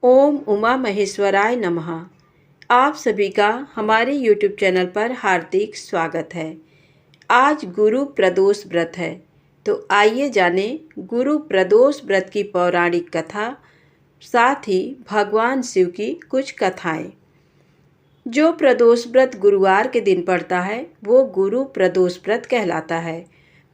ओम उमा महेश्वराय नमः। आप सभी का हमारे YouTube चैनल पर हार्दिक स्वागत है। आज गुरु प्रदोष व्रत है, तो आइए जाने गुरु प्रदोष व्रत की पौराणिक कथा, साथ ही भगवान शिव की कुछ कथाएं। जो प्रदोष व्रत गुरुवार के दिन पड़ता है वो गुरु प्रदोष व्रत कहलाता है।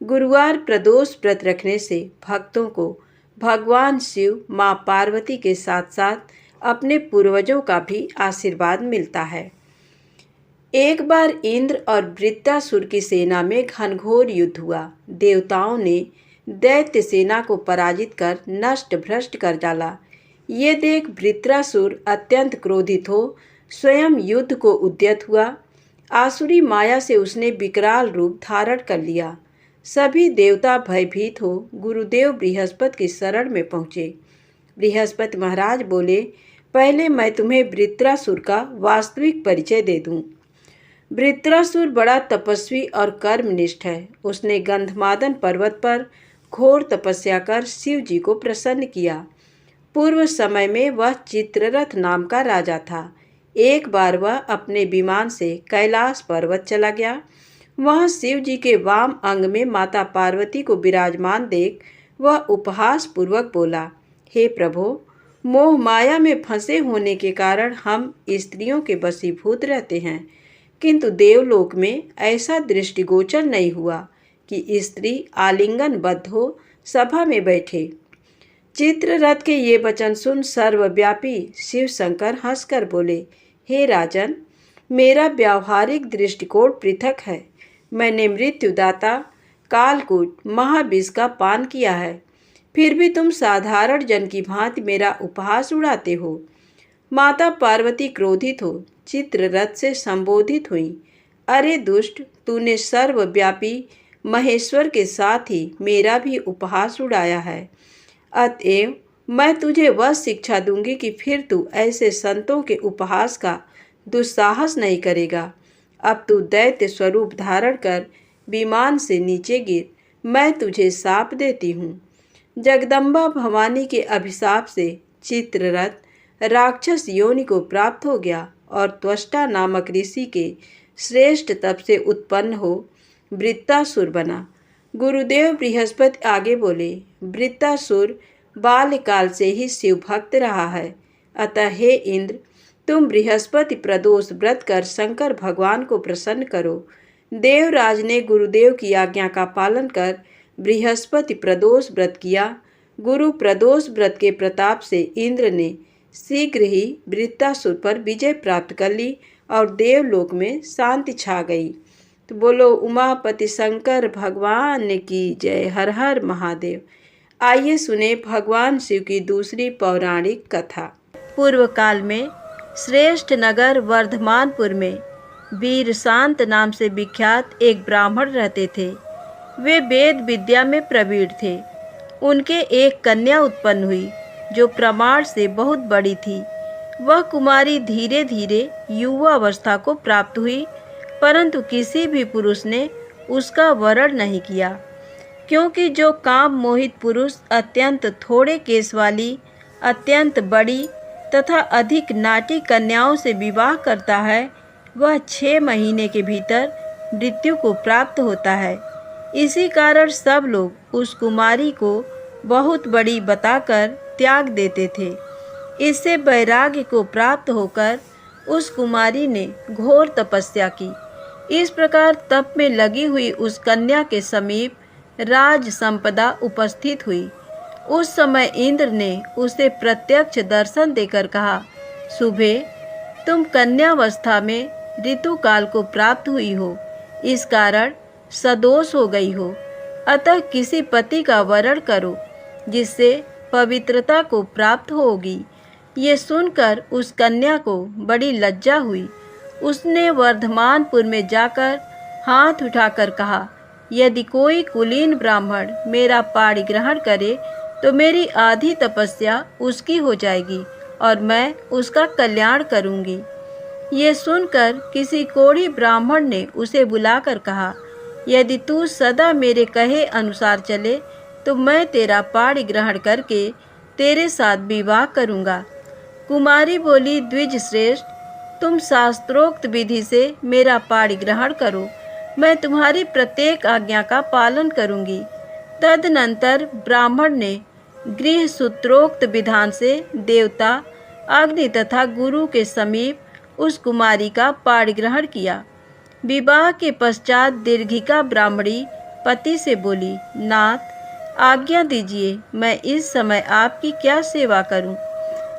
गुरुवार प्रदोष व्रत रखने से भक्तों को भगवान शिव, माँ पार्वती के साथ साथ अपने पूर्वजों का भी आशीर्वाद मिलता है। एक बार इंद्र और वृत्तासुर की सेना में घनघोर युद्ध हुआ। देवताओं ने दैत्य सेना को पराजित कर नष्ट भ्रष्ट कर डाला। ये देख वृत्तासुर अत्यंत क्रोधित हो स्वयं युद्ध को उद्यत हुआ। आसुरी माया से उसने विकराल रूप धारण कर लिया। सभी देवता भयभीत हो गुरुदेव बृहस्पति की शरण में पहुँचे। बृहस्पति महाराज बोले, पहले मैं तुम्हें वृत्रासुर का वास्तविक परिचय दे दूं। वृत्रासुर बड़ा तपस्वी और कर्मनिष्ठ है। उसने गंधमादन पर्वत पर घोर तपस्या कर शिव जी को प्रसन्न किया। पूर्व समय में वह चित्ररथ नाम का राजा था। एक बार वह अपने विमान से कैलाश पर्वत चला गया। वहाँ शिव जी के वाम अंग में माता पार्वती को विराजमान देख वह उपहास पूर्वक बोला, हे प्रभु, मोह माया में फंसे होने के कारण हम स्त्रियों के वशीभूत रहते हैं, किंतु देवलोक में ऐसा दृष्टिगोचर नहीं हुआ कि स्त्री आलिंगनबद्ध हो सभा में बैठे। चित्ररथ के ये वचन सुन सर्वव्यापी शिव शंकर हंसकर बोले, हे राजन, मेरा व्यावहारिक दृष्टिकोण पृथक है। मैंने मृत्युदाता कालकूट महाविष का पान किया है, फिर भी तुम साधारण जन की भांति मेरा उपहास उड़ाते हो। माता पार्वती क्रोधित हो चित्ररथ से संबोधित हुई, अरे दुष्ट, तूने सर्वव्यापी महेश्वर के साथ ही मेरा भी उपहास उड़ाया है। अतएव मैं तुझे वह शिक्षा दूंगी कि फिर तू ऐसे संतों के उपहास का दुस्साहस नहीं करेगा। अब तू दैत्य स्वरूप धारण कर विमान से नीचे गिर, मैं तुझे शाप देती हूँ। जगदम्बा भवानी के अभिशाप से चित्ररथ राक्षस योनि को प्राप्त हो गया और त्वष्टा नामक ऋषि के श्रेष्ठ तप से उत्पन्न हो वृत्तासुर बना। गुरुदेव बृहस्पति आगे बोले, वृत्तासुर बाल्यकाल से ही शिव भक्त रहा है। अतः हे इंद्र, तुम बृहस्पति प्रदोष व्रत कर शंकर भगवान को प्रसन्न करो। देवराज ने गुरुदेव की आज्ञा का पालन कर बृहस्पति प्रदोष व्रत किया। गुरु प्रदोष व्रत के प्रताप से इंद्र ने शीघ्र ही वृत्तासुर पर विजय प्राप्त कर ली और देवलोक में शांति छा गई। तो बोलो उमापति शंकर भगवान की जय। हर हर महादेव। आइए सुने भगवान शिव की दूसरी पौराणिक कथा। पूर्व काल में श्रेष्ठ नगर वर्धमानपुर में वीर शांत नाम से विख्यात एक ब्राह्मण रहते थे। वे वेद विद्या में प्रवीण थे। उनके एक कन्या उत्पन्न हुई जो प्रमाण से बहुत बड़ी थी। वह कुमारी धीरे धीरे युवावस्था को प्राप्त हुई, परंतु किसी भी पुरुष ने उसका वरण नहीं किया, क्योंकि जो काम मोहित पुरुष अत्यंत थोड़े केस वाली, अत्यंत बड़ी तथा अधिक नाटी कन्याओं से विवाह करता है, वह 6 महीने के भीतर मृत्यु को प्राप्त होता है। इसी कारण सब लोग उस कुमारी को बहुत बड़ी बताकर त्याग देते थे। इससे वैराग्य को प्राप्त होकर उस कुमारी ने घोर तपस्या की। इस प्रकार तप में लगी हुई उस कन्या के समीप राज संपदा उपस्थित हुई। उस समय इंद्र ने उसे प्रत्यक्ष दर्शन देकर कहा, शुभे, तुम कन्यावस्था में ऋतुकाल को प्राप्त हुई हो, इस कारण सदोष हो गई हो। अतः किसी पति का वरण करो जिससे पवित्रता को प्राप्त होगी। ये सुनकर उस कन्या को बड़ी लज्जा हुई। उसने वर्धमानपुर में जाकर हाथ उठाकर कहा, यदि कोई कुलीन ब्राह्मण मेरा पाणी ग्रहण करे तो मेरी आधी तपस्या उसकी हो जाएगी और मैं उसका कल्याण करूंगी। ये सुनकर किसी कोढ़ी ब्राह्मण ने उसे बुलाकर कहा, यदि तू सदा मेरे कहे अनुसार चले तो मैं तेरा पाणी ग्रहण करके तेरे साथ विवाह करूंगा। कुमारी बोली, द्विज श्रेष्ठ, तुम शास्त्रोक्त विधि से मेरा पाणिग्रहण करो, मैं तुम्हारी प्रत्येक आज्ञा का पालन करूंगी। तदनंतर ब्राह्मण ने गृह सूत्रोक्त विधान से देवता, अग्नि तथा गुरु के समीप उस कुमारी का पाणिग्रहण किया। विवाह के पश्चात दीर्घिका ब्राह्मणी पति से बोली, नाथ आज्ञा दीजिए, मैं इस समय आपकी क्या सेवा करूं?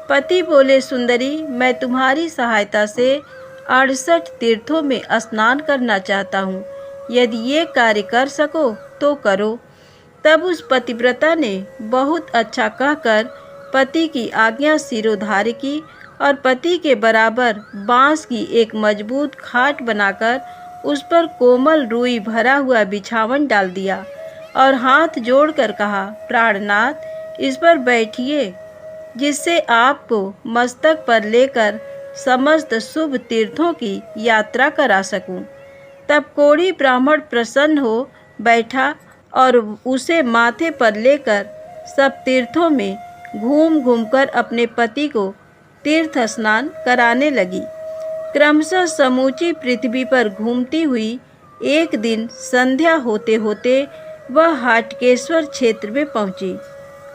पति बोले, सुंदरी, मैं तुम्हारी सहायता से 68 तीर्थों में स्नान करना चाहता हूँ। यदि ये कार्य कर सको तो करो। तब उस पतिव्रता ने बहुत अच्छा कहकर पति की आज्ञा सिरोधार्य की और पति के बराबर बांस की एक मजबूत खाट बनाकर उस पर कोमल रुई भरा हुआ बिछावन डाल दिया और हाथ जोड़कर कहा, प्राणनाथ, इस पर बैठिए, जिससे आपको मस्तक पर लेकर समस्त शुभ तीर्थों की यात्रा करा सकूं। तब कोढ़ी ब्राह्मण प्रसन्न हो बैठा और उसे माथे पर लेकर सब तीर्थों में घूम घूमकर अपने पति को तीर्थ स्नान कराने लगी। क्रमशः समूची पृथ्वी पर घूमती हुई एक दिन संध्या होते होते वह हाटकेश्वर क्षेत्र में पहुंची।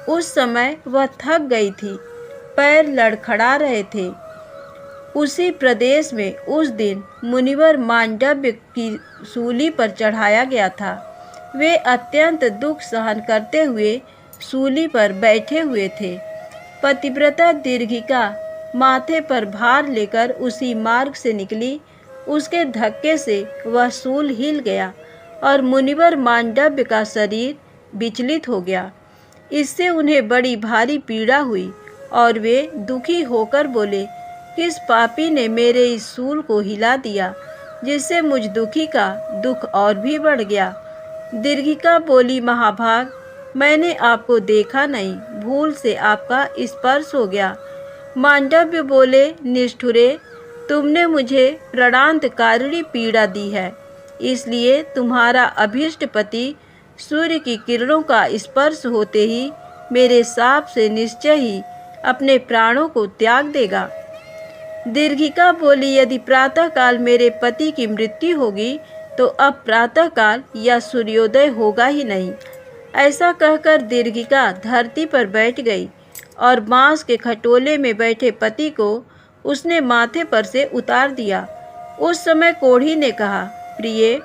उस समय वह थक गई थी, पैर लड़खड़ा रहे थे। उसी प्रदेश में उस दिन मुनिवर मांडव्य की सूली पर चढ़ाया गया था। वे अत्यंत दुख सहन करते हुए सूली पर बैठे हुए थे। पतिव्रता दीर्घिका माथे पर भार लेकर उसी मार्ग से निकली। उसके धक्के से वह सूल हिल गया और मुनिवर मांडव्य का शरीर विचलित हो गया। इससे उन्हें बड़ी भारी पीड़ा हुई और वे दुखी होकर बोले, किस पापी ने मेरे इस सूल को हिला दिया, जिससे मुझ दुखी का दुख और भी बढ़ गया। दीर्घिका बोली, महाभाग, मैंने आपको देखा नहीं, भूल से आपका स्पर्श हो गया। मांडव्य बोले, निष्ठुरे, तुमने मुझे प्राणांतकारिणी पीड़ा दी है, इसलिए तुम्हारा अभीष्ट पति सूर्य की किरणों का स्पर्श होते ही मेरे शाप से निश्चय ही अपने प्राणों को त्याग देगा। दीर्घिका बोली, यदि प्रातःकाल मेरे पति की मृत्यु होगी तो अब प्रातःकाल या सूर्योदय होगा ही नहीं। ऐसा कहकर दीर्घिका धरती पर बैठ गई और बांस के खटोले में बैठे पति को उसने माथे पर से उतार दिया। उस समय कोढ़ी ने कहा, प्रिय,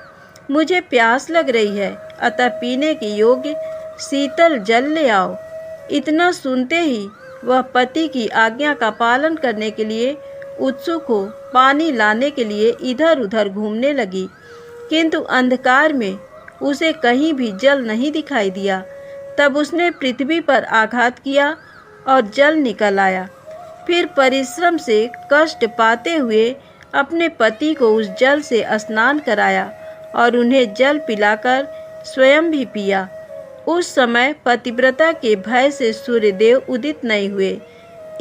मुझे प्यास लग रही है, अतः पीने की योग्य शीतल जल ले आओ। इतना सुनते ही वह पति की आज्ञा का पालन करने के लिए उत्सुक हो पानी लाने के लिए इधर उधर घूमने लगी, किंतु अंधकार में उसे कहीं भी जल नहीं दिखाई दिया। तब उसने पृथ्वी पर आघात किया और जल निकल आया। फिर परिश्रम से कष्ट पाते हुए अपने पति को उस जल से स्नान कराया और उन्हें जल पिलाकर स्वयं भी पिया। उस समय पतिव्रता के भय से सूर्यदेव उदित नहीं हुए।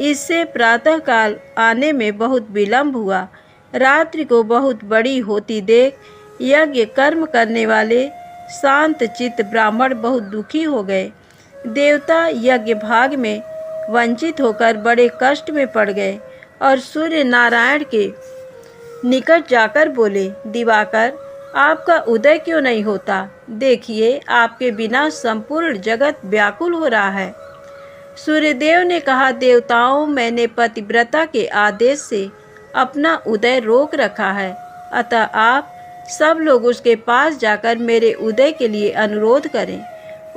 इससे प्रातःकाल आने में बहुत विलंब हुआ। रात्रि को बहुत बड़ी होती देख यज्ञ कर्म करने वाले शांत चित्त ब्राह्मण बहुत दुखी हो गए। देवता यज्ञ भाग में वंचित होकर बड़े कष्ट में पड़ गए और सूर्य नारायण के निकट जाकर बोले, दिवाकर, आपका उदय क्यों नहीं होता? देखिए, आपके बिना संपूर्ण जगत व्याकुल हो रहा है। सूर्यदेव ने कहा, देवताओं, मैंने पतिव्रता के आदेश से अपना उदय रोक रखा है, अतः आप सब लोग उसके पास जाकर मेरे उदय के लिए अनुरोध करें।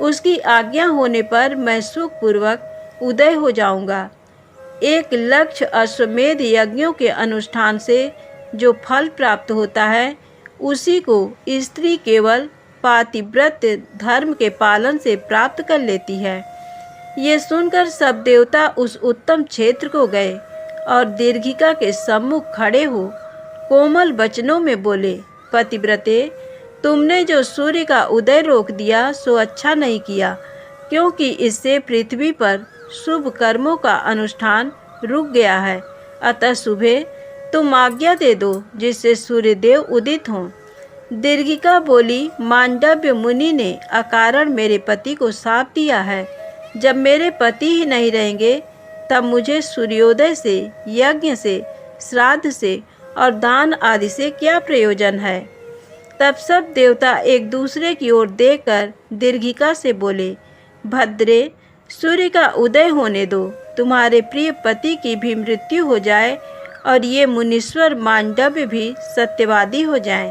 उसकी आज्ञा होने पर मैं सुखपूर्वक उदय हो जाऊंगा। 1,00,000 अश्वमेध यज्ञों के अनुष्ठान से जो फल प्राप्त होता है, उसी को स्त्री केवल पातिव्रत धर्म के पालन से प्राप्त कर लेती है। ये सुनकर सब देवता उस उत्तम क्षेत्र को गए और दीर्घिका के सम्मुख खड़े हो कोमल वचनों में बोले, पतिव्रते, तुमने जो सूर्य का उदय रोक दिया सो अच्छा नहीं किया, क्योंकि इससे पृथ्वी पर शुभ कर्मों का अनुष्ठान रुक गया है। अतः सुबह तुम आज्ञा दे दो, जिससे सूर्यदेव उदित हों। दीर्घिका बोली, मांडव्य मुनि ने अकारण मेरे पति को शाप दिया है। जब मेरे पति ही नहीं रहेंगे तब मुझे सूर्योदय से, यज्ञ से, श्राद्ध से और दान आदि से क्या प्रयोजन है। तब सब देवता एक दूसरे की ओर देखकर दीर्घिका से बोले, भद्रे, सूर्य का उदय होने दो, तुम्हारे प्रिय पति की भी मृत्यु हो जाए और ये मुनीश्वर मांडव्य भी सत्यवादी हो जाएं।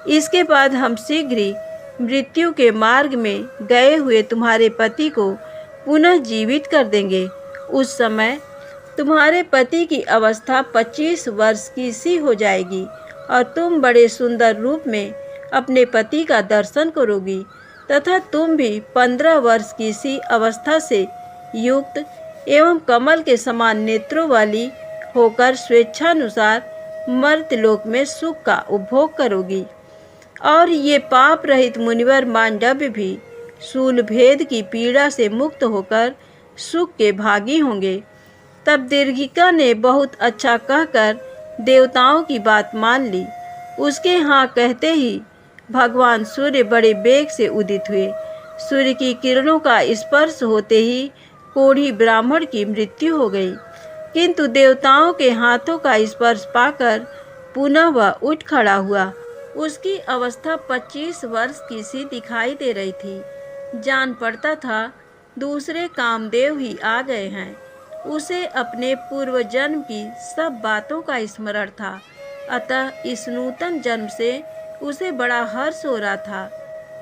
इसके बाद हम शीघ्र ही मृत्यु के मार्ग में गए हुए तुम्हारे पति को पुनः जीवित कर देंगे। उस समय तुम्हारे पति की अवस्था 25 वर्ष की सी हो जाएगी और तुम बड़े सुंदर रूप में अपने पति का दर्शन करोगी तथा तुम भी 15 वर्ष की सी अवस्था से युक्त एवं कमल के समान नेत्रों वाली होकर स्वेच्छानुसार मर्त्यलोक में सुख का उपभोग करोगी। और ये पाप रहित मुनिवर मांडव्य भी शूल भेद की पीड़ा से मुक्त होकर सुख के भागी होंगे। तब दीर्घिका ने बहुत अच्छा कहकर देवताओं की बात मान ली। उसके हाँ कहते ही भगवान सूर्य बड़े वेग से उदित हुए। सूर्य की किरणों का स्पर्श होते ही कोढ़ी ब्राह्मण की मृत्यु हो गई, किंतु देवताओं के हाथों का स्पर्श पाकर पुनः वह उठ खड़ा हुआ। उसकी अवस्था 25 वर्ष की सी दिखाई दे रही थी। जान पड़ता था दूसरे कामदेव ही आ गए हैं। उसे अपने पूर्व जन्म की सब बातों का स्मरण था, अतः इस नूतन जन्म से उसे बड़ा हर्ष हो रहा था।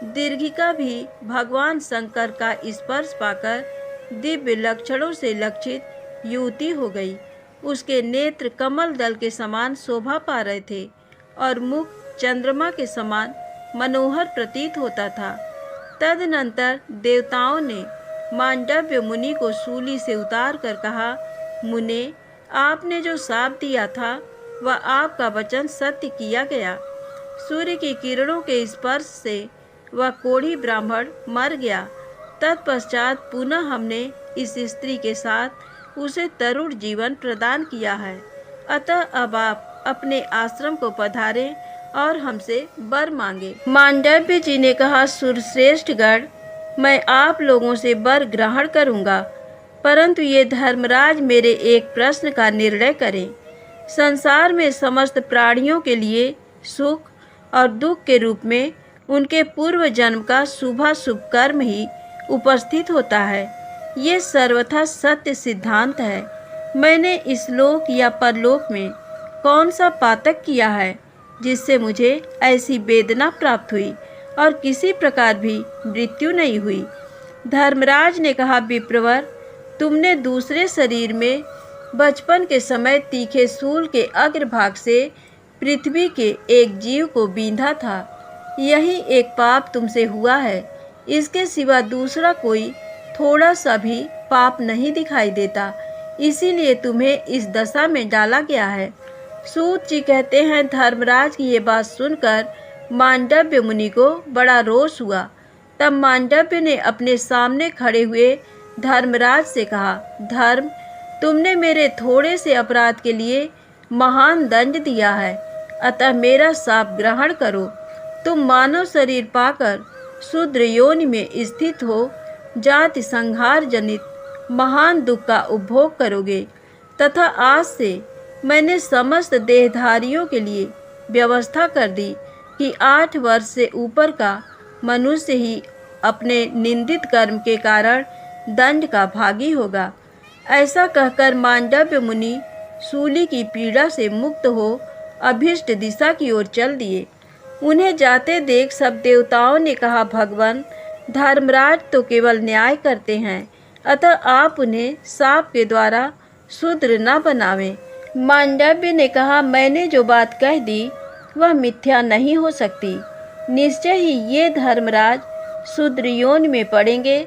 दीर्घिका भी भगवान शंकर का स्पर्श पाकर दिव्य लक्षणों से लक्षित युवती हो गई। उसके नेत्र कमल दल के समान शोभा पा रहे थे और मुख चंद्रमा के समान मनोहर प्रतीत होता था। तदनंतर देवताओं ने मांडव्य मुनि को शूली से उतार कर कहा, मुने, आपने जो शाप दिया था वह आपका वचन सत्य किया गया। सूर्य की किरणों के स्पर्श से वह कोढ़ी ब्राह्मण मर गया। तत्पश्चात पुनः हमने इस स्त्री के साथ उसे तरुण जीवन प्रदान किया है। अतः अब आप अपने आश्रम को पधारें और हमसे वर मांगे। मांडव्य जी ने कहा, सुरश्रेष्ठ गण, मैं आप लोगों से वर ग्रहण करूंगा, परंतु ये धर्मराज मेरे एक प्रश्न का निर्णय करें। संसार में समस्त प्राणियों के लिए सुख और दुख के रूप में उनके पूर्व जन्म का शुभाशुभ कर्म ही उपस्थित होता है। ये सर्वथा सत्य सिद्धांत है। मैंने इस लोक या परलोक में कौन सा पातक किया है जिससे मुझे ऐसी वेदना प्राप्त हुई और किसी प्रकार भी मृत्यु नहीं हुई। धर्मराज ने कहा, विप्रवर, तुमने दूसरे शरीर में बचपन के समय तीखे शूल के अग्रभाग से पृथ्वी के एक जीव को बींधा था। यही एक पाप तुमसे हुआ है। इसके सिवा दूसरा कोई थोड़ा सा भी पाप नहीं दिखाई देता, इसीलिए तुम्हें इस दशा में डाला गया है। सूत जी कहते हैं, धर्मराज की ये बात सुनकर मांडव्य मुनि को बड़ा रोष हुआ। तब मांडव्य ने अपने सामने खड़े हुए धर्मराज से कहा, धर्म, तुमने मेरे थोड़े से अपराध के लिए महान दंड दिया है, अतः मेरा शाप ग्रहण करो। तुम मानव शरीर पाकर शूद्र योनि में स्थित हो जाति संहार जनित महान दुख का उपभोग करोगे तथा आज से मैंने समस्त देहधारियों के लिए व्यवस्था कर दी कि 8 वर्ष से ऊपर का मनुष्य ही अपने निंदित कर्म के कारण दंड का भागी होगा। ऐसा कहकर मांडव्य मुनि शूली की पीड़ा से मुक्त हो अभीष्ट दिशा की ओर चल दिए। उन्हें जाते देख सब देवताओं ने कहा, भगवान, धर्मराज तो केवल न्याय करते हैं, अतः आप उन्हें शाप के द्वारा शूद्र न बनावें। मांडव्य ने कहा, मैंने जो बात कह दी वह मिथ्या नहीं हो सकती। निश्चय ही ये धर्मराज शूद्र योनि में पड़ेंगे,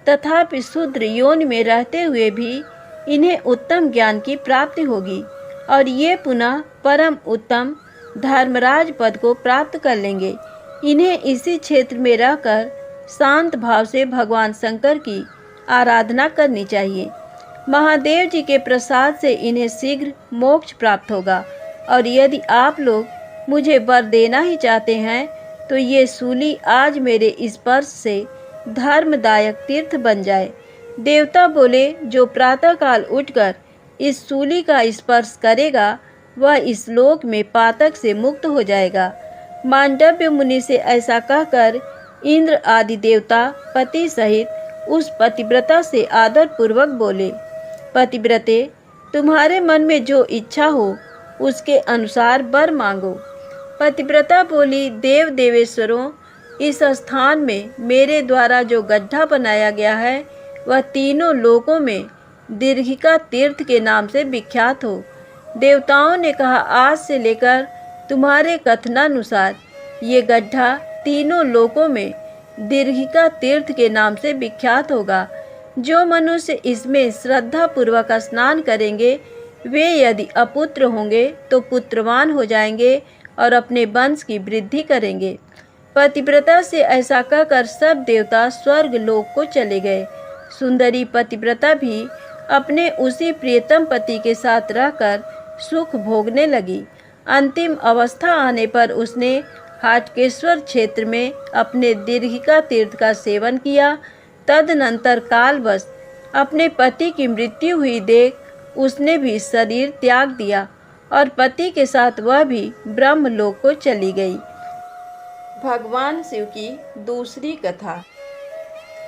तथापि शूद्र योनि में रहते हुए भी इन्हें उत्तम ज्ञान की प्राप्ति होगी और ये पुनः परम उत्तम धर्मराज पद को प्राप्त कर लेंगे। इन्हें इसी क्षेत्र में रहकर शांत भाव से भगवान शंकर की आराधना करनी चाहिए। महादेव जी के प्रसाद से इन्हें शीघ्र मोक्ष प्राप्त होगा। और यदि आप लोग मुझे वर देना ही चाहते हैं तो ये शूली आज मेरे स्पर्श से धर्मदायक तीर्थ बन जाए। देवता बोले, जो प्रातःकाल उठकर इस सूली का स्पर्श करेगा वह इस लोक में पातक से मुक्त हो जाएगा। मांडव्य मुनि से ऐसा कहकर इंद्र आदि देवता पति सहित उस पतिव्रता से आदर पूर्वक बोले, पतिव्रते, तुम्हारे मन में जो इच्छा हो उसके अनुसार वर मांगो। पतिव्रता बोली, देव देवेश्वरों, इस स्थान में मेरे द्वारा जो गड्ढा बनाया गया है वह तीनों लोकों में दीर्घिका तीर्थ के नाम से विख्यात हो। देवताओं ने कहा, आज से लेकर तुम्हारे कथनानुसार ये गड्ढा तीनों लोकों में दीर्घिका तीर्थ के नाम से विख्यात होगा। जो मनुष्य इसमें श्रद्धा पूर्वक स्नान करेंगे वे यदि अपुत्र होंगे तो पुत्रवान हो जाएंगे और अपने वंश की वृद्धि करेंगे। पतिव्रता से ऐसा कहकर सब देवता स्वर्ग लोक को चले गए। सुंदरी पतिव्रता भी अपने उसी प्रियतम पति के साथ रहकर सुख भोगने लगी। अंतिम अवस्था आने पर उसने हाटकेश्वर क्षेत्र में अपने दीर्घिका तीर्थ का सेवन किया। तदनंतर कालवश अपने पति की मृत्यु हुई देख उसने भी शरीर त्याग दिया और पति के साथ वह भी ब्रह्मलोक को चली गई। भगवान शिव की दूसरी कथा।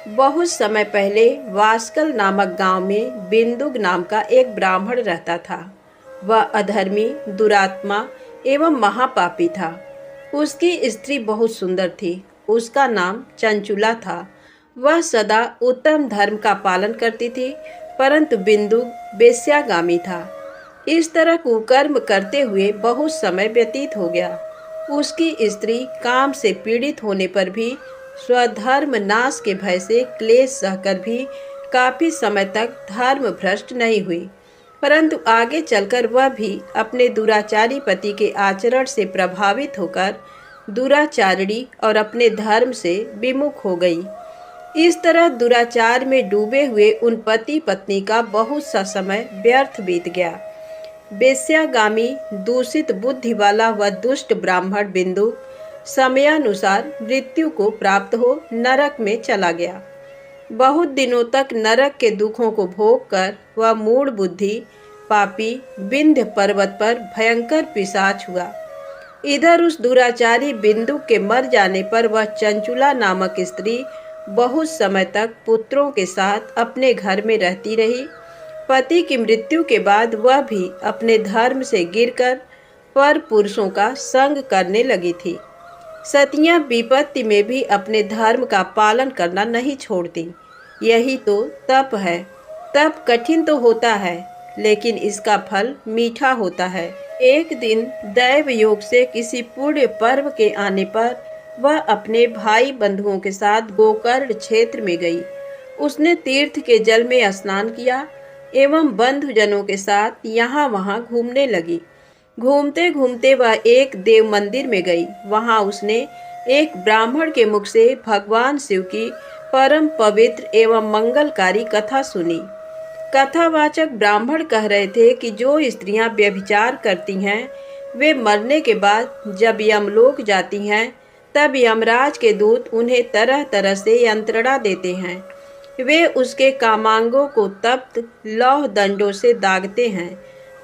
बहुत समय पहले वास्कल नामक गांव में बिंदुक नाम का एक ब्राह्मण रहता था। वह अधर्मी, दुरात्मा एवं महापापी था। उसकी स्त्री बहुत सुंदर थी। उसका नाम चंचुला था। वह सदा उत्तम धर्म का पालन करती थी, परंतु बिंदुक वेश्यागामी था। इस तरह कुकर्म करते हुए बहुत समय व्यतीत हो गया। उसकी स्त्री काम से पीड़ित होने पर भी स्वधर्म नाश के भय से क्लेश सहकर भी काफी समय तक धर्म भ्रष्ट नहीं हुई, परंतु आगे चलकर वह भी अपने दुराचारी पति के आचरण से प्रभावित होकर दुराचारिणी और अपने धर्म से विमुख हो गई। इस तरह दुराचार में डूबे हुए उन पति पत्नी का बहुत सा समय व्यर्थ बीत गया। वेश्यागामी, दूषित बुद्धि वाला वह दुष्ट ब्राह्मण बिंदु समयानुसार मृत्यु को प्राप्त हो नरक में चला गया। बहुत दिनों तक नरक के दुखों को भोग कर वह मूढ़ बुद्धि पापी विंध्य पर्वत पर भयंकर पिशाच हुआ। इधर उस दुराचारी बिंदु के मर जाने पर वह चंचुला नामक स्त्री बहुत समय तक पुत्रों के साथ अपने घर में रहती रही। पति की मृत्यु के बाद वह भी अपने धर्म से गिरकर पर पुरुषों का संग करने लगी थी। सतियां विपत्ति में भी अपने धर्म का पालन करना नहीं छोड़ती। यही तो तप है। तप कठिन तो होता है, लेकिन इसका फल मीठा होता है। एक दिन दैव योग से किसी पुण्य पर्व के आने पर वह अपने भाई बंधुओं के साथ गोकर्ण क्षेत्र में गई। उसने तीर्थ के जल में स्नान किया एवं बंधुजनों के साथ यहाँ वहाँ घूमने लगी। घूमते घूमते वह एक देव मंदिर में गई। वहाँ उसने एक ब्राह्मण के मुख से भगवान शिव की परम पवित्र एवं मंगलकारी कथा सुनी। कथावाचक ब्राह्मण कह रहे थे कि जो स्त्रियां व्यभिचार करती हैं वे मरने के बाद जब यमलोक जाती हैं तब यमराज के दूत उन्हें तरह तरह से यंत्रणा देते हैं। वे उसके कामांगों को तप्त लौह दंडों से दागते हैं।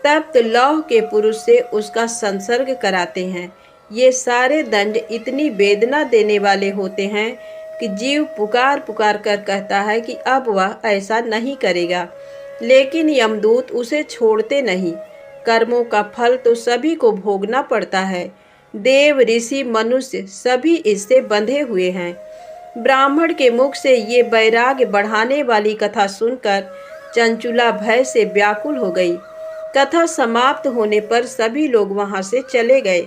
तप्त लौह के पुरुष से उसका संसर्ग कराते हैं। ये सारे दंड इतनी वेदना देने वाले होते हैं कि जीव पुकार पुकार कर कहता है कि अब वह ऐसा नहीं करेगा, लेकिन यमदूत उसे छोड़ते नहीं। कर्मों का फल तो सभी को भोगना पड़ता है। देव, ऋषि, मनुष्य सभी इससे बंधे हुए हैं। ब्राह्मण के मुख से ये वैराग्य बढ़ाने वाली कथा सुनकर चंचुला भय से व्याकुल हो गई। कथा समाप्त होने पर सभी लोग वहां से चले गए।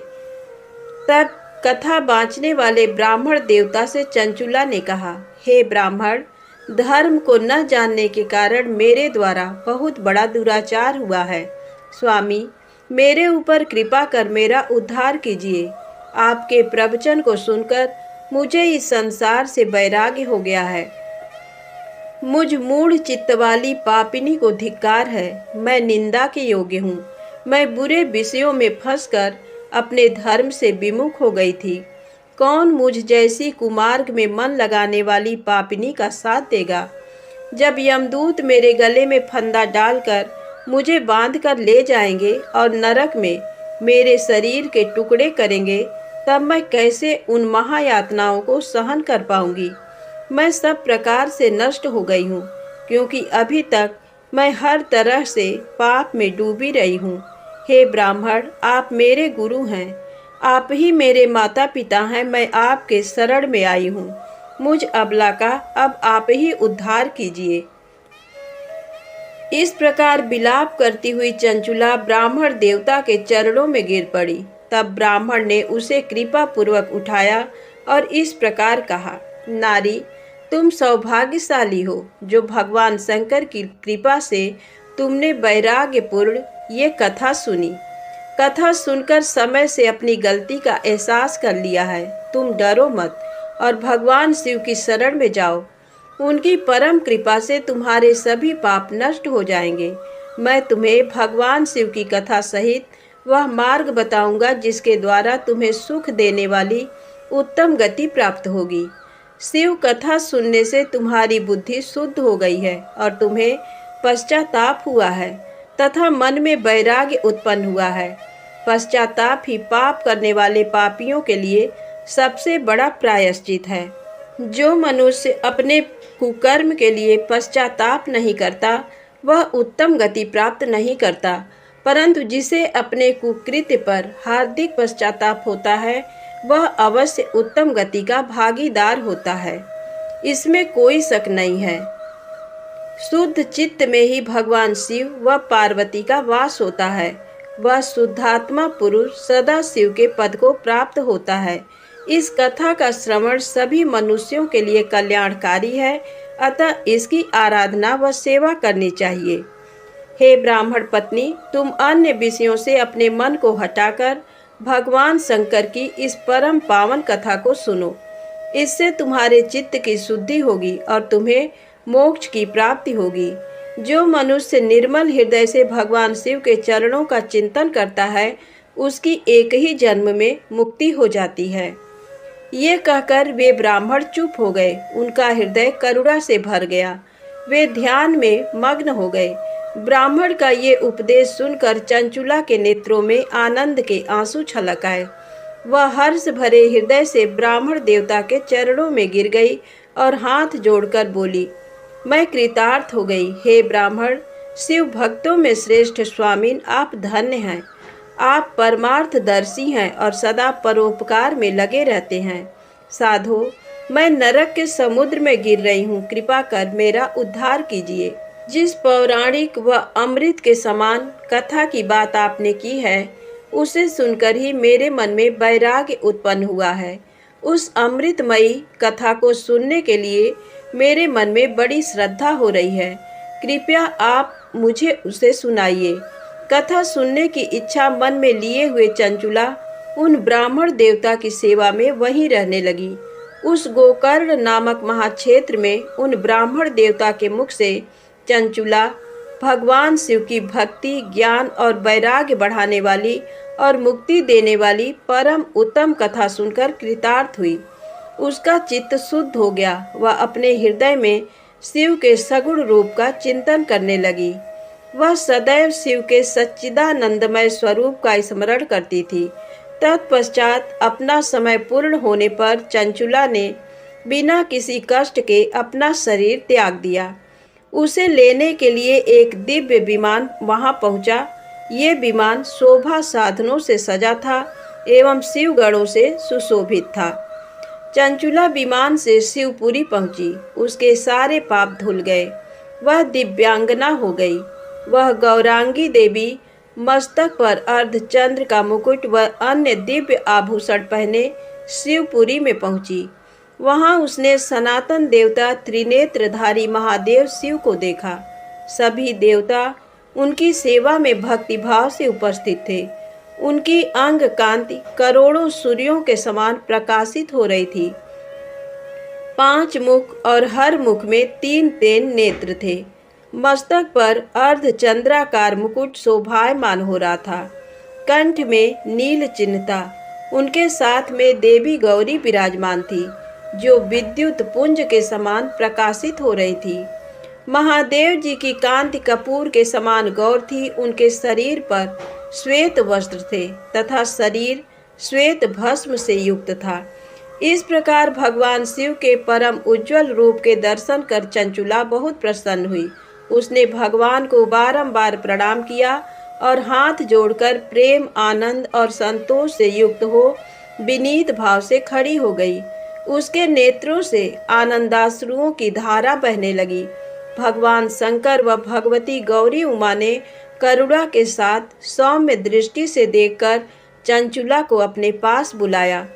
तब कथा बाँचने वाले ब्राह्मण देवता से चंचुला ने कहा, हे ब्राह्मण, धर्म को न जानने के कारण मेरे द्वारा बहुत बड़ा दुराचार हुआ है। स्वामी, मेरे ऊपर कृपा कर मेरा उद्धार कीजिए। आपके प्रवचन को सुनकर मुझे इस संसार से वैराग्य हो गया है। मुझ मूढ़ चित्त वाली पापिनी को धिक्कार है। मैं निंदा के योग्य हूँ। मैं बुरे विषयों में फंसकर अपने धर्म से विमुख हो गई थी। कौन मुझ जैसी कुमार्ग में मन लगाने वाली पापिनी का साथ देगा? जब यमदूत मेरे गले में फंदा डालकर मुझे बांधकर ले जाएंगे और नरक में मेरे शरीर के टुकड़े करेंगे, तब मैं कैसे उन महायातनाओं को सहन कर पाऊंगी। मैं सब प्रकार से नष्ट हो गई हूँ, क्योंकि अभी तक मैं हर तरह से पाप में डूबी रही हूँ। हे ब्राह्मण, आप मेरे गुरु हैं, आप ही मेरे माता पिता हैं। मैं आपके शरण में आई हूँ। मुझ अबला का अब आप ही उद्धार कीजिए। इस प्रकार विलाप करती हुई चंचुला ब्राह्मण देवता के चरणों में गिर पड़ी। तब ब्राह्मण ने उसे कृपा पूर्वक उठाया और इस प्रकार कहा, नारी, तुम सौभाग्यशाली हो जो भगवान शंकर की कृपा से तुमने वैराग्यपूर्ण ये कथा सुनी। कथा सुनकर समय से अपनी गलती का एहसास कर लिया है। तुम डरो मत और भगवान शिव की शरण में जाओ। उनकी परम कृपा से तुम्हारे सभी पाप नष्ट हो जाएंगे। मैं तुम्हें भगवान शिव की कथा सहित वह मार्ग बताऊंगा जिसके द्वारा तुम्हें सुख देने वाली उत्तम गति प्राप्त होगी। शिव कथा सुनने से तुम्हारी बुद्धि शुद्ध हो गई है और तुम्हें पश्चाताप हुआ है तथा मन में वैराग्य उत्पन्न हुआ है। पश्चाताप ही पाप करने वाले पापियों के लिए सबसे बड़ा प्रायश्चित है। जो मनुष्य अपने कुकर्म के लिए पश्चाताप नहीं करता वह उत्तम गति प्राप्त नहीं करता, परंतु जिसे अपने कुकृत्य पर हार्दिक पश्चाताप होता है वह अवश्य उत्तम गति का भागीदार होता है। इसमें कोई शक नहीं है। शुद्ध चित्त में ही भगवान शिव व पार्वती का वास होता है। वह शुद्धात्मा पुरुष सदा शिव के पद को प्राप्त होता है। इस कथा का श्रवण सभी मनुष्यों के लिए कल्याणकारी है, अतः इसकी आराधना व सेवा करनी चाहिए। हे ब्राह्मण पत्नी, तुम अन्य विषयों से अपने मन को हटाकर भगवान शंकर की इस परम पावन कथा को सुनो। इससे तुम्हारे चित्त की शुद्धि होगी और तुम्हें मोक्ष की प्राप्ति होगी। जो मनुष्य निर्मल हृदय से भगवान शिव के चरणों का चिंतन करता है उसकी एक ही जन्म में मुक्ति हो जाती है। ये कहकर वे ब्राह्मण चुप हो गए। उनका हृदय करुणा से भर गया। वे ध्यान में मग्न हो गए। ब्राह्मण का ये उपदेश सुनकर चंचुला के नेत्रों में आनंद के आंसू छलक आए। वह हर्ष भरे हृदय से ब्राह्मण देवता के चरणों में गिर गई और हाथ जोड़कर बोली, मैं कृतार्थ हो गई। हे ब्राह्मण, शिव भक्तों में श्रेष्ठ स्वामीन, आप धन्य हैं। आप परमार्थदर्शी हैं और सदा परोपकार में लगे रहते हैं। साधो, मैं नरक के समुद्र में गिर रही हूँ, कृपा कर मेरा उद्धार कीजिए। जिस पौराणिक व अमृत के समान कथा की बात आपने की है उसे सुनकर ही मेरे मन में वैराग्य उत्पन्न हुआ है। उस अमृतमयी कथा को सुनने के लिए मेरे मन में बड़ी श्रद्धा हो रही है। कृपया आप मुझे उसे सुनाइए। कथा सुनने की इच्छा मन में लिए हुए चंचुला उन ब्राह्मण देवता की सेवा में वहीं रहने लगी। उस गोकर्ण नामक महाक्षेत्र में उन ब्राह्मण देवता के मुख से चंचुला भगवान शिव की भक्ति, ज्ञान और वैराग्य बढ़ाने वाली और मुक्ति देने वाली परम उत्तम कथा सुनकर कृतार्थ हुई। उसका चित्त शुद्ध हो गया। वह अपने हृदय में शिव के सगुण रूप का चिंतन करने लगी। वह सदैव शिव के सच्चिदानंदमय स्वरूप का स्मरण करती थी। तत्पश्चात अपना समय पूर्ण होने पर चंचुला ने बिना किसी कष्ट के अपना शरीर त्याग दिया। उसे लेने के लिए एक दिव्य विमान वहां पहुंचा। ये विमान शोभा साधनों से सजा था एवं शिवगणों से सुशोभित था। चंचुला विमान से शिवपुरी पहुंची। उसके सारे पाप धुल गए। वह दिव्यांगना हो गई। वह गौरांगी देवी मस्तक पर अर्धचंद्र का मुकुट व अन्य दिव्य आभूषण पहने शिवपुरी में पहुंची। वहां उसने सनातन देवता त्रिनेत्रधारी महादेव शिव को देखा। सभी देवता उनकी सेवा में भक्तिभाव से उपस्थित थे। उनकी अंग कांति करोड़ों सूर्यों के समान प्रकाशित हो रही थी। 5 मुख और हर मुख में 3 नेत्र थे। मस्तक पर अर्धचंद्राकार मुकुट शोभायमान हो रहा था। कंठ में नील चिन्ह था। उनके साथ में देवी गौरी विराजमान थी जो विद्युत पुंज के समान प्रकाशित हो रही थी। महादेव जी की कांति कपूर के समान गौर थी। उनके शरीर पर श्वेत वस्त्र थे तथा शरीर श्वेत भस्म से युक्त था। इस प्रकार भगवान शिव के परम उज्जवल रूप के दर्शन कर चंचुला बहुत प्रसन्न हुई। उसने भगवान को बारंबार प्रणाम किया और हाथ जोड़कर प्रेम, आनंद और संतोष से युक्त हो विनीत भाव से खड़ी हो गई। उसके नेत्रों से आनंदाश्रुओं की धारा बहने लगी। भगवान शंकर व भगवती गौरी उमा ने करुणा के साथ सौम्य दृष्टि से देखकर चंचुला को अपने पास बुलाया।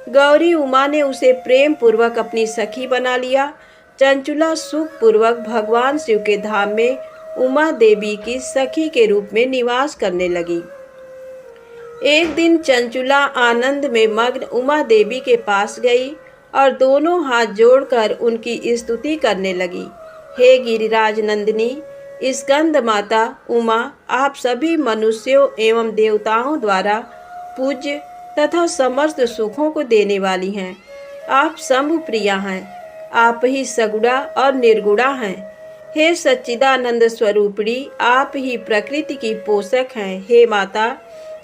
गौरी उमा ने उसे प्रेम पूर्वक अपनी सखी बना लिया। चंचुला सुख पूर्वक भगवान शिव के धाम में उमा देवी की सखी के रूप में निवास करने लगी। एक दिन चंचुला आनंद में मग्न उमा देवी के पास गई और दोनों हाथ जोड़कर उनकी स्तुति करने लगी। हे गिरिराज नंदिनी, स्कंद माता उमा, आप सभी मनुष्यों एवं देवताओं द्वारा पूज्य तथा समस्त सुखों को देने वाली हैं। आप शंभु प्रिया हैं। आप ही सगुणा और निर्गुणा हैं। हे सच्चिदानंद स्वरूपिणी, आप ही प्रकृति की पोषक हैं। हे माता,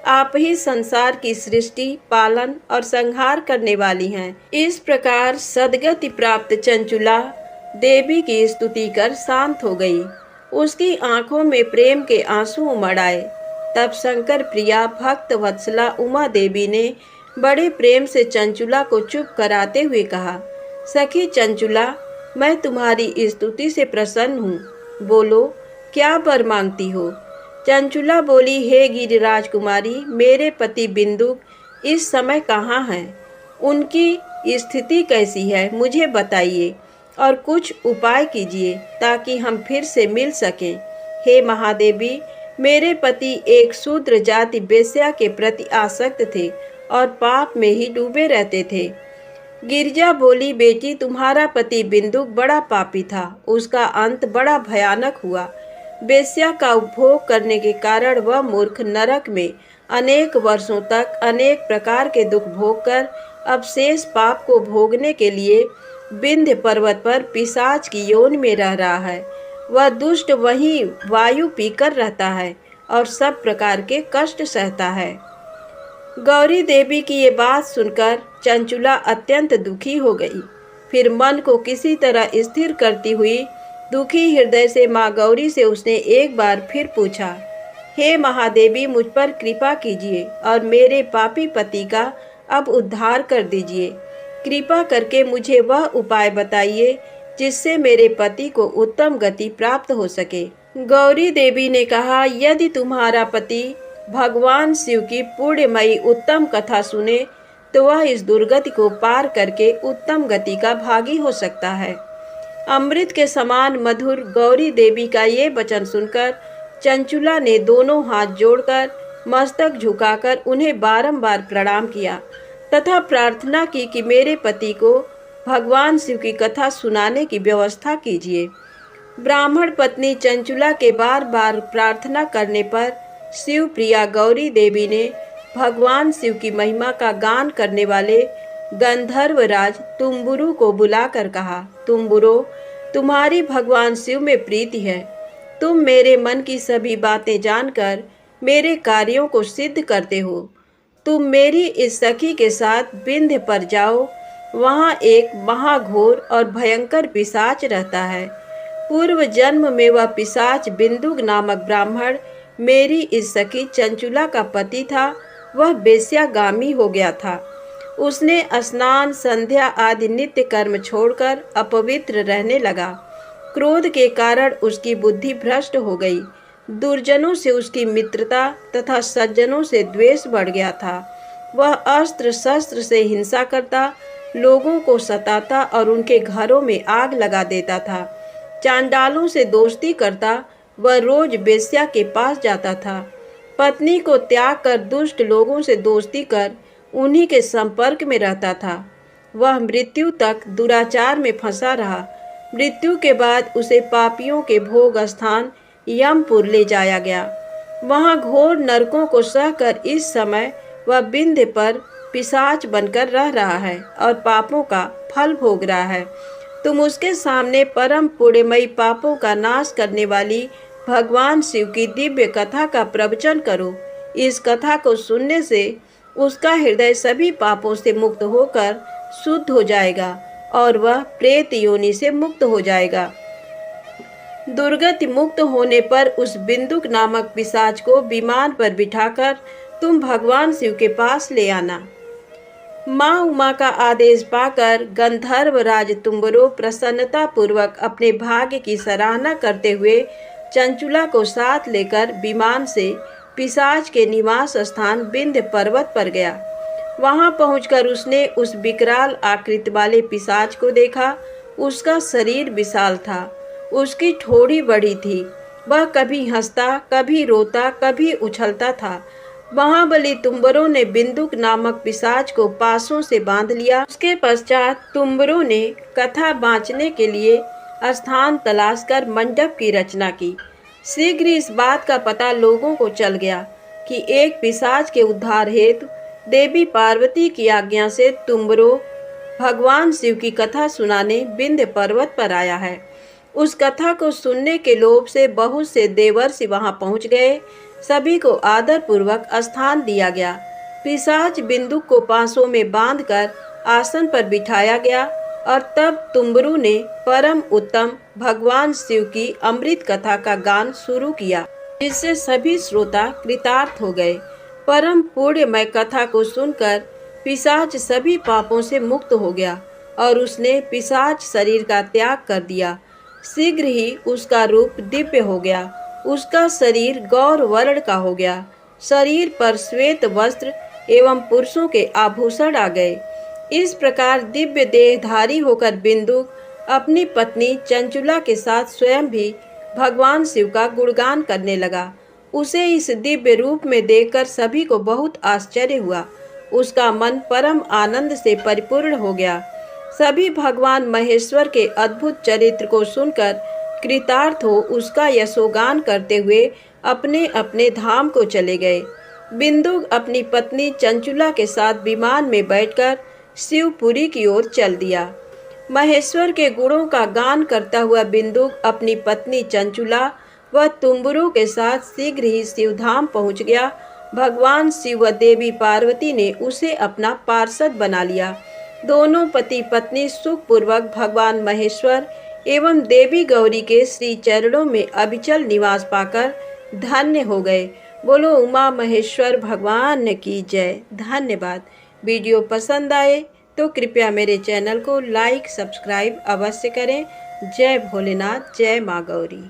आप ही संसार की सृष्टि, पालन और संहार करने वाली हैं। इस प्रकार सद्गति प्राप्त चंचुला देवी की स्तुति कर शांत हो गई। उसकी आंखों में प्रेम के आंसू उमड़ आए। तब शंकर प्रिया भक्त वत्सला उमा देवी ने बड़े प्रेम से चंचुला को चुप कराते हुए कहा, सखी चंचुला, मैं तुम्हारी स्तुति से प्रसन्न हूँ। बोलो, क्या वर मांगती हो? चंचुला बोली, हे गिरिराज कुमारी, मेरे पति बिंदुक इस समय कहाँ हैं? उनकी स्थिति कैसी है मुझे बताइए और कुछ उपाय कीजिए ताकि हम फिर से मिल सकें। हे महादेवी, मेरे पति एक शूद्र जाति वेश्या के प्रति आसक्त थे और पाप में ही डूबे रहते थे। गिरिजा बोली, बेटी, तुम्हारा पति बिंदुक बड़ा पापी था। उसका अंत बड़ा भयानक हुआ। वेश्या का उपभोग करने के कारण वह मूर्ख नरक में अनेक वर्षों तक अनेक प्रकार के दुख भोगकर अब शेष पाप को भोगने के लिए विंध्य पर्वत पर पिशाच की योनि में रह रहा है। वह दुष्ट वहीं वायु पीकर रहता है और सब प्रकार के कष्ट सहता है। गौरी देवी की ये बात सुनकर चंचुला अत्यंत दुखी हो गई। फिर मन को किसी तरह स्थिर करती हुई दुखी हृदय से माँ गौरी से उसने एक बार फिर पूछा, हे महादेवी, मुझ पर कृपा कीजिए और मेरे पापी पति का अब उद्धार कर दीजिए। कृपा करके मुझे वह उपाय बताइए जिससे मेरे पति को उत्तम गति प्राप्त हो सके। गौरी देवी ने कहा, यदि तुम्हारा पति भगवान शिव की पुण्यमयी उत्तम कथा सुने तो वह इस दुर्गति को पार करके उत्तम गति का भागी हो सकता है। अमृत के समान मधुर गौरी देवी का ये वचन सुनकर चंचुला ने दोनों हाथ जोड़कर मस्तक झुकाकर उन्हें बारंबार प्रणाम किया तथा प्रार्थना की कि मेरे पति को भगवान शिव की कथा सुनाने की व्यवस्था कीजिए। ब्राह्मण पत्नी चंचुला के बार बार प्रार्थना करने पर शिव प्रिया गौरी देवी ने भगवान शिव की महिमा का गान करने वाले गंधर्वराज तुम्बुरु को बुलाकर कहा, तुम्बुरो, तुम्हारी भगवान शिव में प्रीति है। तुम मेरे मन की सभी बातें जानकर मेरे कार्यों को सिद्ध करते हो। तुम मेरी इस सखी के साथ विंध्य पर जाओ। वहाँ एक महाघोर और भयंकर पिशाच रहता है। पूर्व जन्म में वह पिशाच बिंदुक नामक ब्राह्मण मेरी इस सखी चंचुला का पति था। वह वेश्यागामी हो गया था। उसने स्नान, संध्या आदि नित्य कर्म छोड़कर अपवित्र रहने लगा। क्रोध के कारण उसकी बुद्धि भ्रष्ट हो गई। दुर्जनों से उसकी मित्रता तथा सज्जनों से द्वेष बढ़ गया था। वह अस्त्र शस्त्र से हिंसा करता, लोगों को सताता और उनके घरों में आग लगा देता था। चांडालों से दोस्ती करता, वह रोज वेश्या के पास जाता था। पत्नी को त्याग कर दुष्ट लोगों से दोस्ती कर उन्हीं के संपर्क में रहता था। वह मृत्यु तक दुराचार में फंसा रहा। मृत्यु के बाद उसे पापियों के भोग स्थान यमपुर ले जाया गया। वहाँ घोर नरकों को सहकर इस समय वह विंध्य पर पिशाच बनकर रह रहा है और पापों का फल भोग रहा है। तुम उसके सामने परम पुण्यमयी पापों का नाश करने वाली भगवान शिव की दिव्य कथा का प्रवचन करो। इस कथा को सुनने से उसका हृदय सभी पापों से मुक्त होकर शुद्ध हो जाएगा और वह प्रेत योनि से मुक्त हो जाएगा। दुर्गति मुक्त होने पर उस बिंदुक नामक पिशाच को विमान पर बिठाकर तुम भगवान शिव के पास ले आना। माँ उमा का आदेश पाकर गंधर्व राज तुम्बरो प्रसन्नता पूर्वक अपने भाग्य की सराहना करते हुए चंचुला को साथ लेकर विमान से पिशाच के निवास स्थान विंध्य पर्वत पर गया। वहां पहुंचकर उसने उस विकराल आकृति वाले पिशाच को देखा। उसका शरीर विशाल था, उसकी ठोड़ी बड़ी थी। वह कभी हंसता, कभी रोता, कभी उछलता था। महाबली तुम्बरों ने बिंदुक नामक पिशाच को पासों से बांध लिया। उसके पश्चात तुम्बरों ने कथा बाँचने के लिए स्थान तलाश कर मंडप की रचना की। शीघ्र इस बात का पता लोगों को चल गया कि एक पिशाच के उद्धार हेतु देवी पार्वती की आज्ञा से तुम्बरो भगवान शिव की कथा सुनाने विंध्य पर्वत पर आया है। उस कथा को सुनने के लोभ से बहुत से देवर्षि वहां पहुंच गए। सभी को आदर पूर्वक स्थान दिया गया। पिशाच बिंदुक को पासों में बांधकर आसन पर बिठाया गया और तब तुम्बरू ने परम उत्तम भगवान शिव की अमृत कथा का गान शुरू किया, जिससे सभी श्रोता कृतार्थ हो गए। परम पुण्यमय कथा को सुनकर पिशाच सभी पापों से मुक्त हो गया और उसने पिशाच शरीर का त्याग कर दिया। शीघ्र ही उसका रूप दिव्य हो गया। उसका शरीर गौर वर्ण का हो गया। शरीर पर श्वेत वस्त्र एवं पुरुषों के आभूषण आ गए। इस प्रकार दिव्य देहधारी होकर बिंदुक अपनी पत्नी चंचुला के साथ स्वयं भी भगवान शिव का गुणगान करने लगा। उसे इस दिव्य रूप में देखकर सभी को बहुत आश्चर्य हुआ। उसका मन परम आनंद से परिपूर्ण हो गया। सभी भगवान महेश्वर के अद्भुत चरित्र को सुनकर कृतार्थ हो उसका यशोगान करते हुए अपने अपने धाम को चले गए। बिंदुक अपनी पत्नी चंचुला के साथ विमान में बैठकर शिवपुरी की ओर चल दिया। महेश्वर के गुणों का गान करता हुआ बिंदुक अपनी पत्नी चंचुला व तुम्बरू के साथ शीघ्र ही शिवधाम पहुंच गया। भगवान शिव व देवी पार्वती ने उसे अपना पार्षद बना लिया। दोनों पति पत्नी सुखपूर्वक भगवान महेश्वर एवं देवी गौरी के श्री चरणों में अविचल निवास पाकर धन्य हो गए। बोलो उमा महेश्वर भगवान की जय। धन्यवाद। वीडियो पसंद आए तो कृपया मेरे चैनल को लाइक सब्सक्राइब अवश्य करें। जय भोलेनाथ, जय माँ गौरी।